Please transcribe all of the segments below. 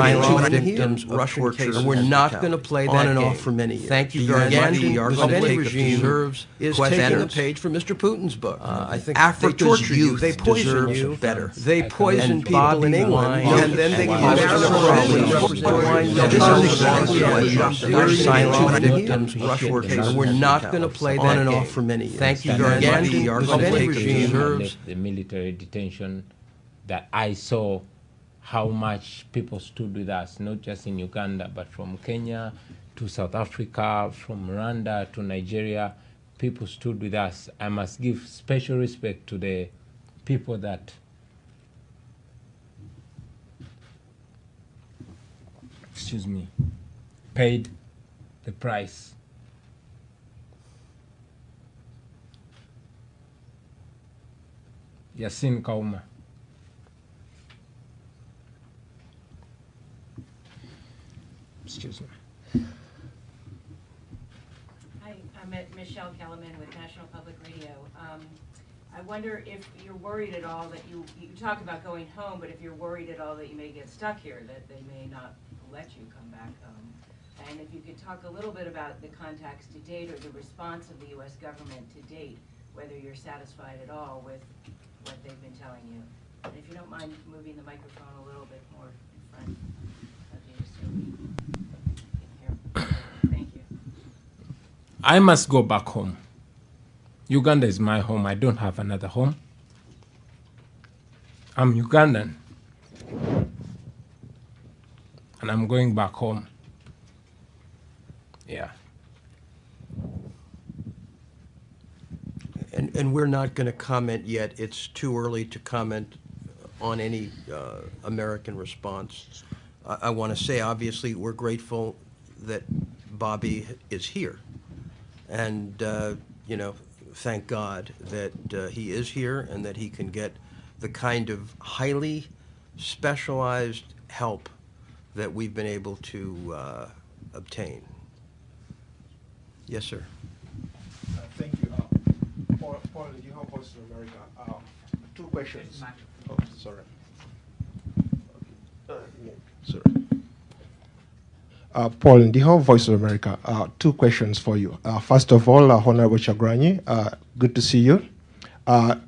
Silent victims, Russian cases, and we're not going to play that on and off for many years. Thank you very much. The Ugandan regime is taking a page from Mr. Putin's book. I think Africa's youth they poison you better. They poison people in England, and then they give you this is exactly what silent victims, Russian cases. We're not going to play that on and off for many years. Thank you very much. The Ugandan regime deserves the military detention that I saw how much people stood with us, not just in Uganda, but from Kenya to South Africa, from Rwanda to Nigeria, people stood with us. I must give special respect to the people that paid the price. Yasin Kauma. Excuse me. Hi, I'm Michelle Kellerman with National Public Radio. I wonder if you're worried at all that you talk about going home, but if you're worried at all that you may get stuck here, that they may not let you come back home. And if you could talk a little bit about the contacts to date or the response of the U.S. government to date, whether you're satisfied at all with what they've been telling you. And if you don't mind moving the microphone a little bit more in front of you so we can hear. Thank you. I must go back home. Uganda is my home. I don't have another home. I'm Ugandan. And I'm going back home. Yeah. And we're not going to comment yet. It's too early to comment on any American response. I want to say, obviously, we're grateful that Bobi is here. And, you know, thank God that he is here and that he can get the kind of highly specialized help that we've been able to obtain. Yes, sir. Thank you. Paul, you have Voice of America. Two questions. Oh, sorry. Okay. Sorry. Paul, in the whole Voice of America, two questions for you. First of all, Honorable Chagrani, good to see you.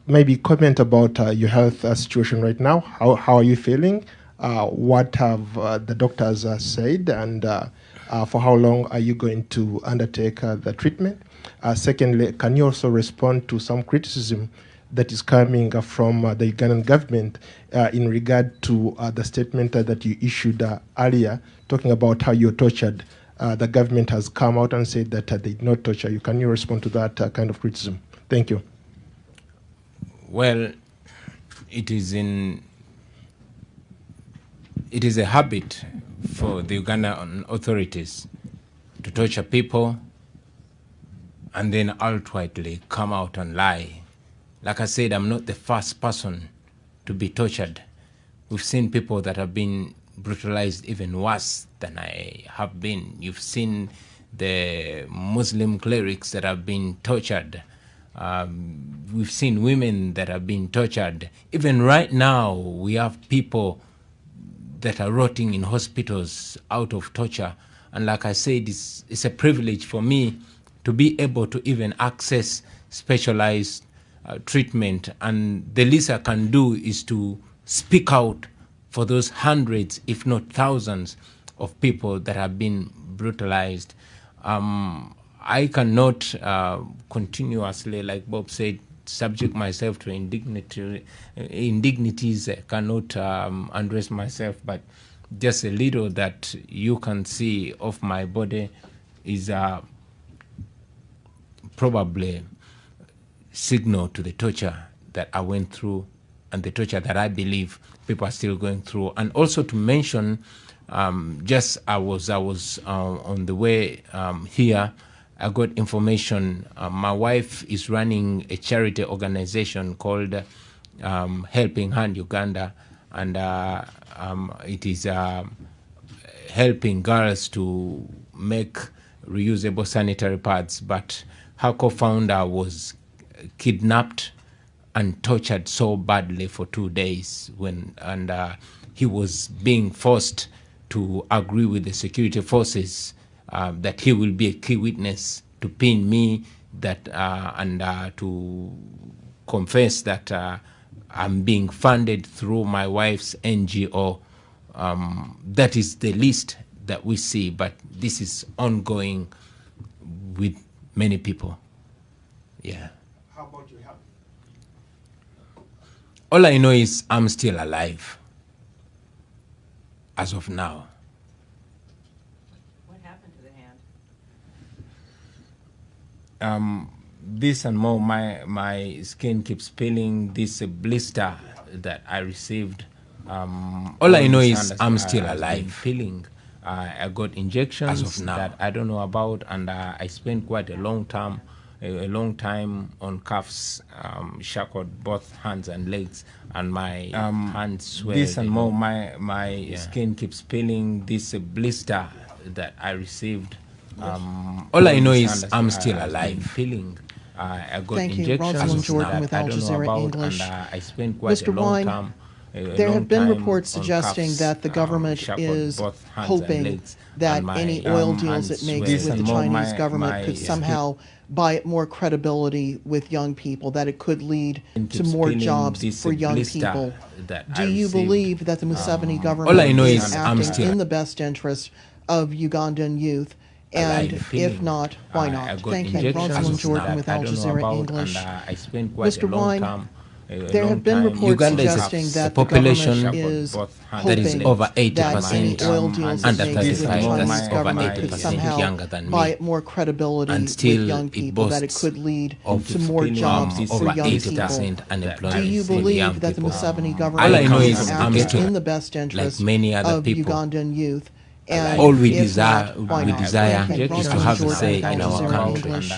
Maybe comment about your health situation right now. How are you feeling? What have the doctors said, and for how long are you going to undertake the treatment? Secondly, can you also respond to some criticism that is coming from the Ugandan government in regard to the statement that you issued earlier, talking about how you're tortured? The government has come out and said that they did not torture you. Can you respond to that kind of criticism? Thank you. Well, it is a habit for the Ugandan authorities to torture people and then outrightly come out and lie. Like I said, I'm not the first person to be tortured. We've seen people that have been brutalized even worse than I have been. You've seen the Muslim clerics that have been tortured. We've seen women that have been tortured. Even right now, we have people that are rotting in hospitals out of torture. And like I said, it's a privilege for me to be able to even access specialized treatment. And the least I can do is to speak out for those hundreds, if not thousands, of people that have been brutalized. I cannot continuously, like Bob said, subject myself to indignities. I cannot undress myself, but just a little that you can see of my body is probably signal to the torture that I went through and the torture that I believe people are still going through. And also to mention, just I was on the way here, I got information. My wife is running a charity organization called Helping Hand Uganda, and it is helping girls to make reusable sanitary pads. But her co-founder was kidnapped and tortured so badly for 2 days, and he was being forced to agree with the security forces that he will be a key witness to pin me, that and to confess that I'm being funded through my wife's NGO. That is the least that we see, but this is ongoing with many people. Yeah. How about your health? All I know is I'm still alive as of now. What happened to the hand? This and more, my skin keeps peeling. This blister that I received. All I know is I'm still alive. Peeling. I got injections as of now that I don't know about, and I spent quite a long time on cuffs, shackled both hands and legs, and my hands swell. This and more, my skin keeps peeling. This blister that I received. All I know is I'm still alive. Peeling. I got Thank you. injections Rosalind Jordan that with I Al don't know Jazeera about, English. and I spent quite Mr. a long Wine, time. there have been reports on suggesting cuffs, that the government shackled is both hands and hoping legs, that and my, any oil deals hands it makes swell. with the And more, Chinese my- government my could skin somehow buy it more credibility with young people, that it could lead to keeps more peeling. jobs This for young blister people. that Do I you received, believe that the Museveni all government I know is is I'm acting still in the best interest of Ugandan youth? And alive. if Peeling. not, why I not? got Thank you. injections Rosalind as of Jordan now with that I Al don't know Jazeera about, English. and I spent quite Mr. a long Wine, time. there have been reports Uganda is suggesting that a the population government is that is hoping over that any 80% oil deals under it makes with the 35, Chinese that's over government could 80% somehow younger than buy me. it more credibility And with still young it people, that it boasts could lead of to more jobs for over young 80% people. unemployment Do you for the young believe that the people. Museveni All government I know is is I'm acting still, in the best like interest many other of people, Ugandan youth? And all we if desire, not, why we not? desire Thank you. is to Rosalind have a Jordan say with Al in our Jazeera country. English.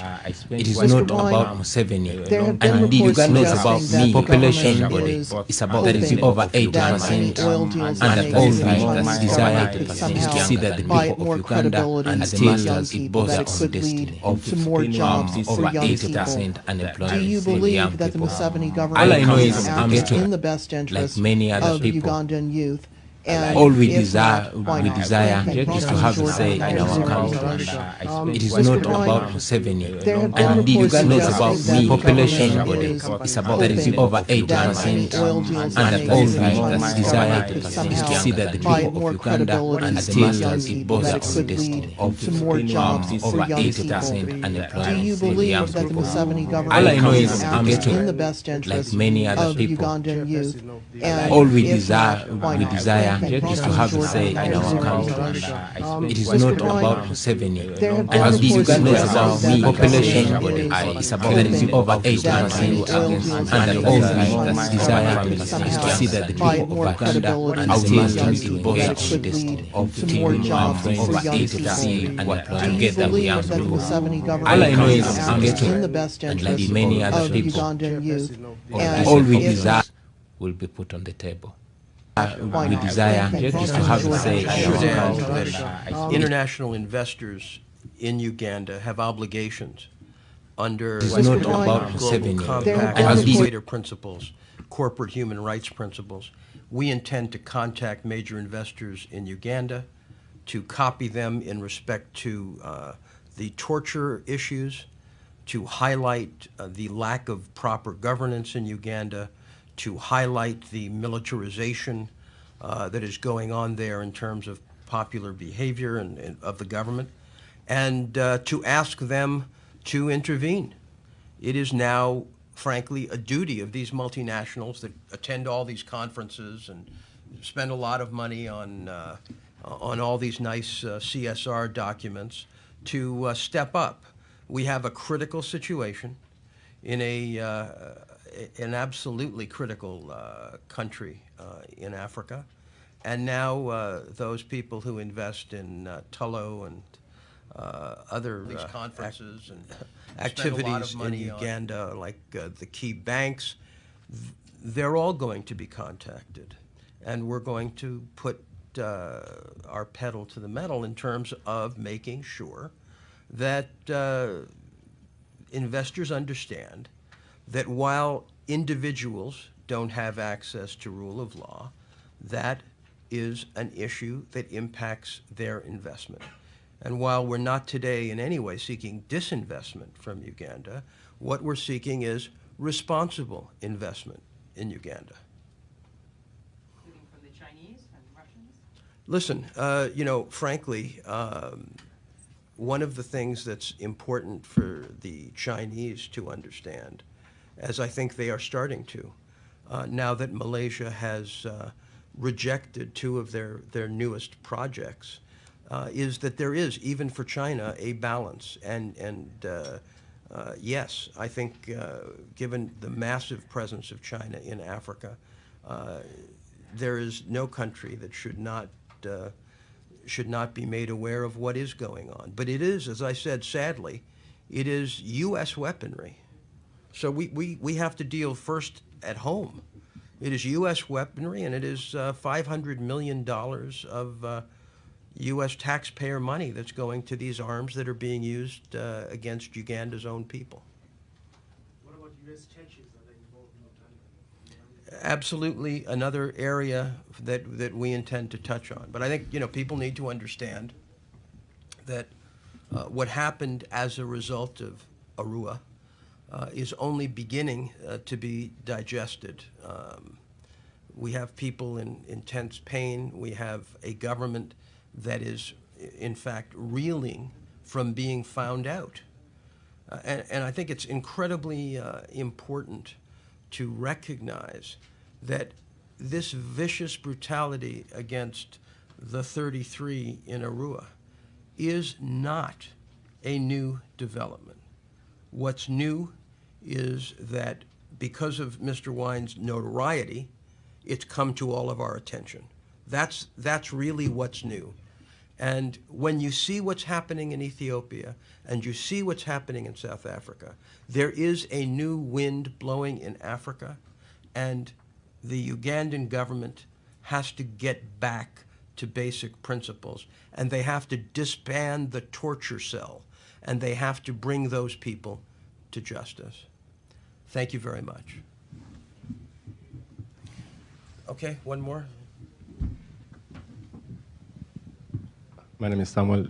It is Mr. not Wine, about Museveni. there have been And reports it's not suggesting about that me. the Population government is is about that is hoping over that any 80% oil deals under it makes with the 35. Chinese That's desire government could is to somehow see that the buy it people more of Uganda credibility and with the young masters it people, both that their it own could lead destiny to more jobs for over young people. 80% unemployment Do you for the young believe that the people. Museveni All I government know is is I'm acting still, in the best like interest many other of people, Ugandan youth? And all we if desire, not, why we not? desire Thank you. is to Rosalind have a Jordan say with Al in our Jazeera country. English. It is Mr. not Wine, about Museveni. there have been And reports it's not suggesting about that me. the Population government is is about that is hoping over that any 80% oil deals it under makes with the 35. Chinese That's desire government could is to somehow see that the buy it people more of Uganda credibility and with the young masters it people, both that their it own could lead destiny to more jobs for over young people. 80% Do unemployment you for the young believe that the people. Museveni All I government know is is I'm acting still, in the best like interest many other of people, Ugandan youth? And all we if desire, not, why we not? desire Thank you. is to Rosalind have a Jordan say with Al in our Jazeera country. English. It is Mr. not Wine, about Museveni. there have been And this reports is not suggesting about that me. the Population government is is about that is hoping over that any 80% oil deals it under makes with the 35. Chinese That's desire government could is somehow to see that the buy it people more of Uganda credibility and with the young masters it people, both that their it own could lead destiny to more jobs for over young 80% people. unemployment Do you together we believe are that the blue. Museveni All I government know is is I'm acting still, in the best and like interest many other of people, Ugandan youth? all And we if desire not, will be put on the table. why We not? desire Thank you. is to have a say I in should our add country. that international investors in Uganda have obligations under It's Mr. not Wine, about global Museveni. there have compact been and reports- Equator principles, corporate human rights principles. We intend to contact major investors in Uganda to copy them in respect to the torture issues, to highlight the lack of proper governance in Uganda, to highlight the militarization that is going on there in terms of popular behavior and of the government, and to ask them to intervene. It is now, frankly, a duty of these multinationals that attend all these conferences and spend a lot of money on all these nice CSR documents to step up. We have a critical situation in an absolutely critical country in Africa, and now those people who invest in Tullow and other these conferences and activities in Uganda, like the key banks, they're all going to be contacted, and we're going to put our pedal to the metal in terms of making sure that investors understand that while individuals don't have access to rule of law, that is an issue that impacts their investment. And while we're not today in any way seeking disinvestment from Uganda, what we're seeking is responsible investment in Uganda. Including from the Chinese and Russians? Listen, frankly, one of the things that's important for the Chinese to understand, as I think they are starting to, now that Malaysia has rejected two of their newest projects, is that there is, even for China, a balance. Yes, I think given the massive presence of China in Africa, there is no country that should not be made aware of what is going on. But it is, as I said, sadly, it is U.S. weaponry. So we have to deal first at home. It is U.S. weaponry, and it is $500 million of U.S. taxpayer money that's going to these arms that are being used against Uganda's own people. What about U.S. churches? Are they involved in Uganda? Absolutely another area that we intend to touch on. But I think, people need to understand that what happened as a result of Arua is only beginning to be digested. We have people in intense pain. We have a government that is, in fact, reeling from being found out. And I think it's incredibly important to recognize that this vicious brutality against the 33 in Arua is not a new development. What's new is that because of Mr. Wine's notoriety, it's come to all of our attention. That's really what's new. And when you see what's happening in Ethiopia and you see what's happening in South Africa, there is a new wind blowing in Africa, and the Ugandan government has to get back to basic principles, and they have to disband the torture cell, and they have to bring those people to justice. Thank you very much. Okay, one more. My name is Samuel.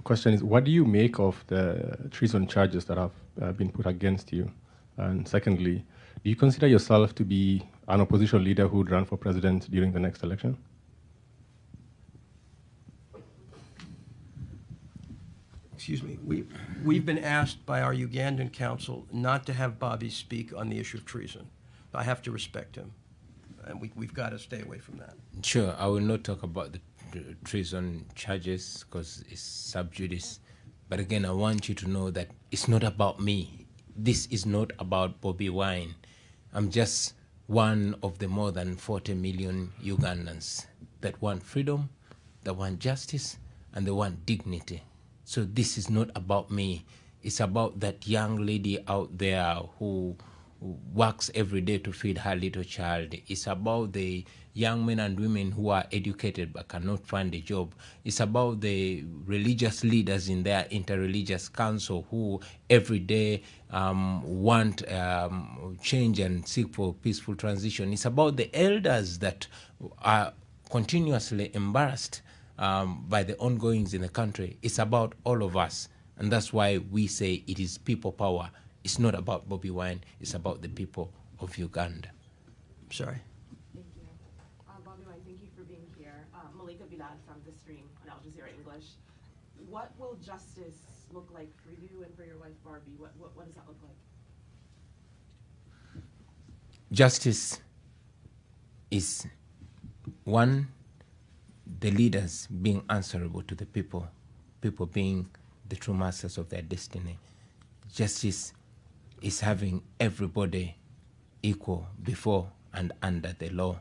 Question is, what do you make of the treason charges that have been put against you? And secondly, do you consider yourself to be an opposition leader who would run for president during the next election? Excuse me. We've been asked by our Ugandan counsel not to have Bobi speak on the issue of treason. I have to respect him, and we've got to stay away from that. Sure, I will not talk about the treason charges because it's sub judice. But again, I want you to know that it's not about me. This is not about Bobi Wine. I'm just one of the more than 40 million Ugandans that want freedom, that want justice, and they want dignity. So this is not about me. It's about that young lady out there who works every day to feed her little child. It's about the young men and women who are educated but cannot find a job. It's about the religious leaders in their interreligious council who every day want change and seek for peaceful transition. It's about the elders that are continuously embarrassed by the ongoings in the country. It's about all of us. And that's why we say it is people power. It's not about Bobi Wine. It's about the people of Uganda. Sorry. Thank you. Bobi Wine, thank you for being here. Malika Bilal from The Stream on Al Jazeera English. What will justice look like for you and for your wife, Barbie? What does that look like? Justice is, one, the leaders being answerable to the people, people being the true masters of their destiny. Justice is having everybody equal before and under the law.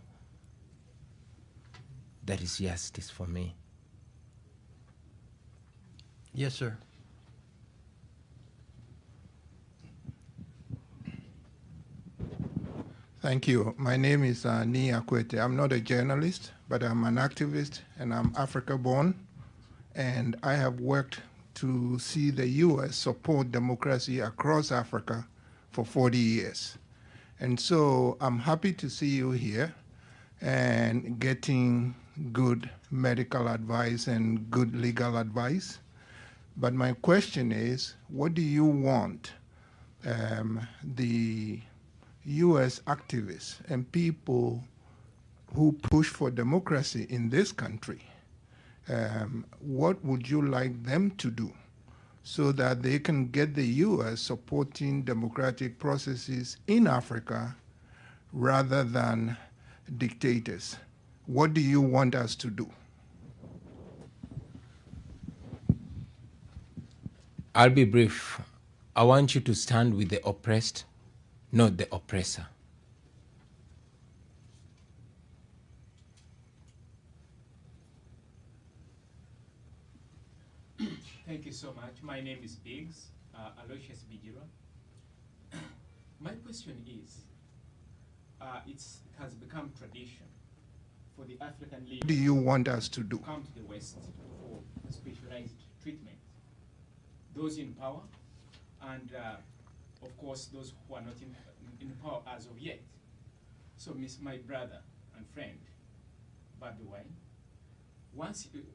That is justice for me. Yes, sir. Thank you. My name is Ni Akwete. I'm not a journalist, but I'm an activist, and I'm Africa-born. And I have worked to see the U.S. support democracy across Africa for 40 years. And so I'm happy to see you here and getting good medical advice and good legal advice. But my question is, what do you want the U.S. activists and people who push for democracy in this country, what would you like them to do so that they can get the U.S. supporting democratic processes in Africa rather than dictators? What do you want us to do? I'll be brief. I want you to stand with the oppressed, not the oppressor. Thank you so much. My name is Biggs, Aloysius Bijiro. My question is, it has become tradition for the African leaders What do you want us to do? to come to the West for specialized treatment. Those in power and, of course, those who are not in power as of yet. So, my brother and friend, Bobi Wine,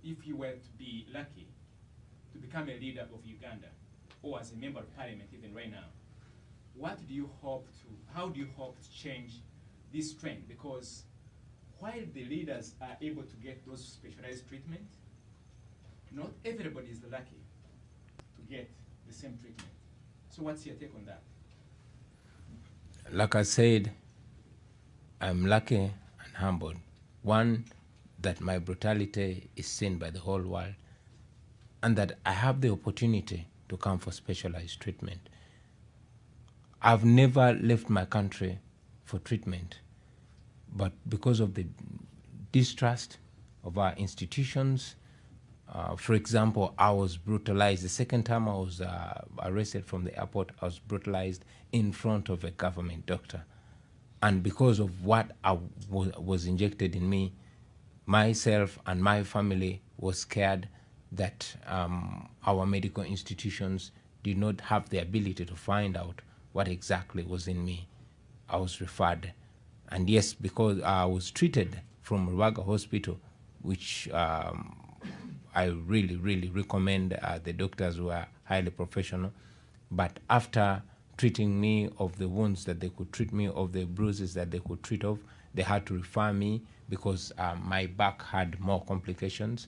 if you were to be lucky to become a leader of Uganda, or as a member of parliament even right now, how do you hope to change this trend? Because while the leaders are able to get those specialized treatment, not everybody is lucky to get the same treatment. So what's your take on that? Like I said, I'm lucky and humbled. One, that my brutality is seen by the whole world, and that I have the opportunity to come for specialized treatment. I've never left my country for treatment, but because of the distrust of our institutions, for example, I was brutalized. The second time I was arrested from the airport, I was brutalized in front of a government doctor. And because of what was injected in me, myself and my family was scared that our medical institutions did not have the ability to find out what exactly was in me. I was referred. And yes, because I was treated from Rubaga Hospital, which I really, really recommend. The doctors were highly professional. But after treating me of the wounds that they could treat me of, the bruises that they could treat of, they had to refer me because my back had more complications.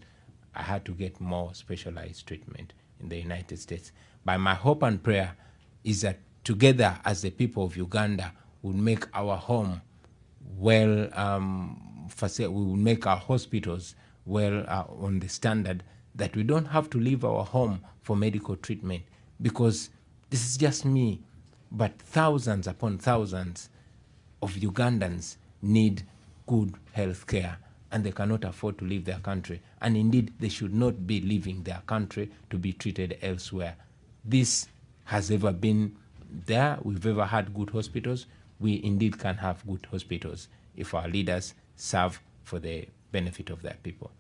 I had to get more specialized treatment in the United States. But my hope and prayer is that together as the people of Uganda will make our home well, we will make our hospitals well on the standard that we don't have to leave our home for medical treatment, because this is just me, but thousands upon thousands of Ugandans need good health care, and they cannot afford to leave their country. And indeed, they should not be leaving their country to be treated elsewhere. This has ever been there. We've ever had good hospitals. We indeed can have good hospitals if our leaders serve for the benefit of their people.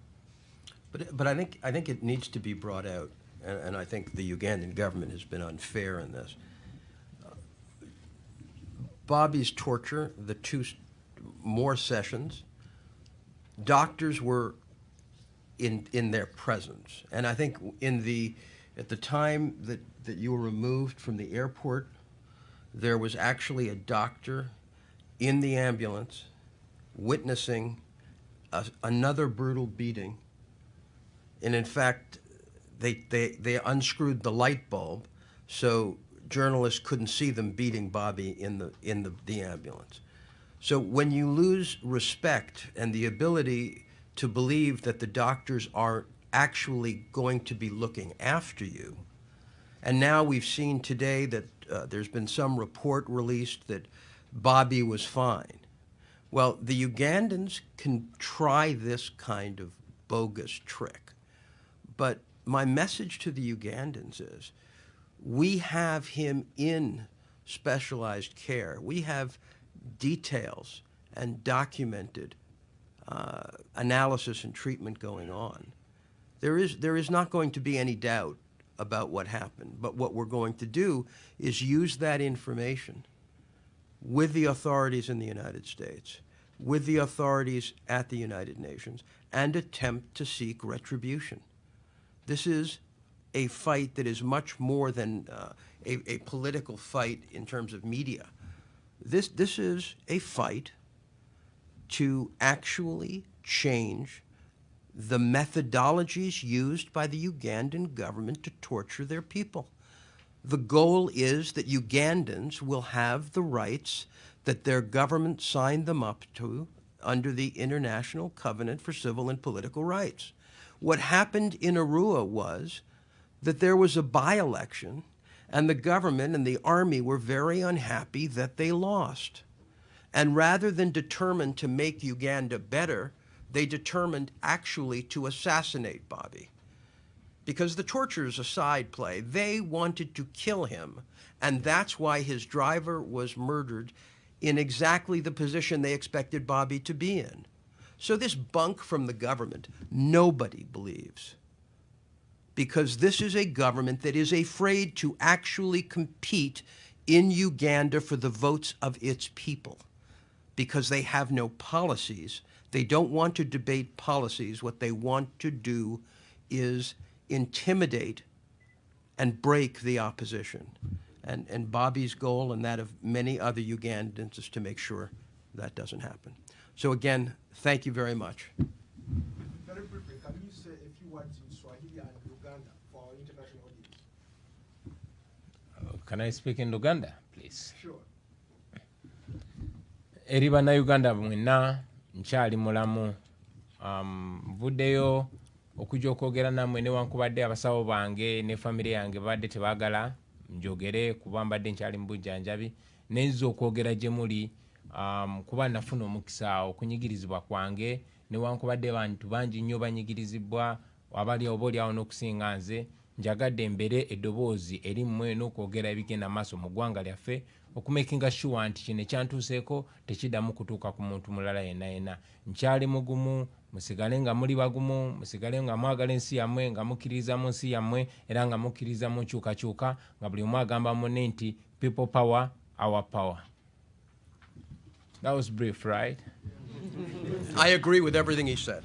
But I think it needs to be brought out, and I think the Ugandan government has been unfair in this. Bobby's torture, the two more sessions, doctors were in their presence, and I think at the time that you were removed from the airport, there was actually a doctor in the ambulance witnessing another brutal beating. And in fact, they unscrewed the light bulb so journalists couldn't see them beating Bobby in the ambulance. So when you lose respect and the ability to believe that the doctors are actually going to be looking after you, and now we've seen today that there's been some report released that Bobby was fine. Well, the Ugandans can try this kind of bogus trick. But my message to the Ugandans is, we have him in specialized care. We have details and documented analysis and treatment going on. There is not going to be any doubt about what happened. But what we're going to do is use that information with the authorities in the United States, with the authorities at the United Nations, and attempt to seek retribution. This is a fight that is much more than a political fight in terms of media. This is a fight to actually change the methodologies used by the Ugandan government to torture their people. The goal is that Ugandans will have the rights that their government signed them up to under the International Covenant for Civil and Political Rights. What happened in Arua was that there was a by-election, and the government and the army were very unhappy that they lost. And rather than determine to make Uganda better, they determined actually to assassinate Bobi. Because the torture is a side play. They wanted to kill him, and that's why his driver was murdered in exactly the position they expected Bobi to be in. So this bunk from the government, nobody believes. Because this is a government that is afraid to actually compete in Uganda for the votes of its people. Because they have no policies. They don't want to debate policies. What they want to do is intimidate and break the opposition. And Bobi's goal and that of many other Ugandans is to make sure that doesn't happen. So again, thank you very much. Very briefly, can you say a few words in Swahili and Uganda for our international audience? Can I speak in Luganda, please? Sure. Eri bannayuganda mwenna nkyali mulamu, nvuddeyo okujja okwogera nammwe newankubadde abasawo bange ne famire yange badde tebaagala njogere kuba mbadde nkyali mu bujjanjabi, nenza okwogera gye muli kuba nafuna omukisa okunyigirizibwa kwange newankubadde bantu bangi nnyo banyigirizibwa abali oboolyawo n'okusinga nze. Njagadde embeere eddoboozi eri mmwe n'okwogera ebigenda maaso mu ggwanga lyaffe okumakinga sure nti kino ekyantuuseeko tekiddamu kutuuka ku muntu mulala yenna yenna. Nkyali mugumu, musigale nga muli bagumu, musigale nga mwagala ensi yammwe, nga mukkiririza mu nsi yammwe era nga mukkiririza mu nkyukakyuka, nga buli omu agamba munne nti people power, our power. That was brief, right? I agree with everything he said.